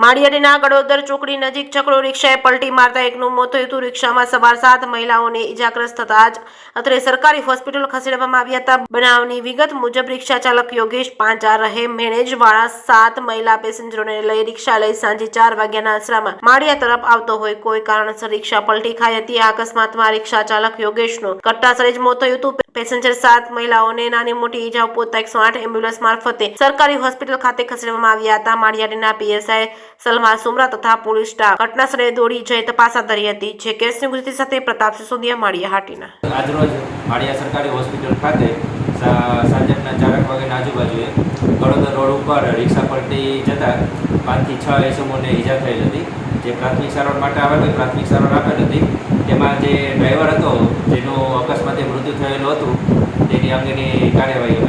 માળિયાડીના ગડોદર ચોકડી નજીક ચક્રો રિક્ષાએ પલટી મારતા એકનું મોત થયું હતું। રિક્ષામાં સવાર 7 મહિલાઓને ઈજાગ્રસ્ત થતા જ અત્રે સરકારી હોસ્પિટલ ખસેડવામાં આવ્યા હતા। બનાવની વિગત મુજબ રિક્ષા ચાલક યોગેશ પાંચાર રહે મેનેજવાળા 7 મહિલા પેસેન્જરોને લઈ રિક્ષા લઈ સાંજે 4 વાગ્યાના અરસામાં માળિયા તરફ આવતો હોય કોઈ કારણસર રિક્ષા પલટી ખાઈ હતી। આ અકસ્માતમાં રિક્ષા ચાલક યોગેશનું ઘટનાસ્થળે જ મોત થયું હતું। પેસેન્જર 7 મહિલાઓને નાની મોટી ઈજાઓ પહોંચતા 108 એમ્બ્યુલન્સ મારફતે સરકારી હોસ્પિટલ ખાતે ખસેડવામાં આવ્યા હતા। માળિયાડીના પીએસઆઈ સલમા સુમરા તથા પોલીસ સ્ટાફ ઘટનાસ્થળે દોડી જઈ તપાસ હાથ ધરી હતી। જે કેસની ગુજરાતી સાથે પ્રતાપ સિસોદિયા માળિયા હાટીના। આજરોજ માળિયા સરકારી હોસ્પિટલ ખાતે સાંજના 4 વાગ્યાના આજુબાજુએ ગડોદર રોડ ઉપર રિક્ષા પલટી જતા 5 થી 6 એસમોને ઈજા થયેલ હતી। જે પ્રાથમિક સારવાર માટે આવેલ પ્રાથમિક સારવાર આપેલ હતી। તેમાં જે ડ્રાઈવર હતો જેનું અકસ્માતે મૃત્યુ થયેલું હતું તેની અંગેની કાર્યવાહી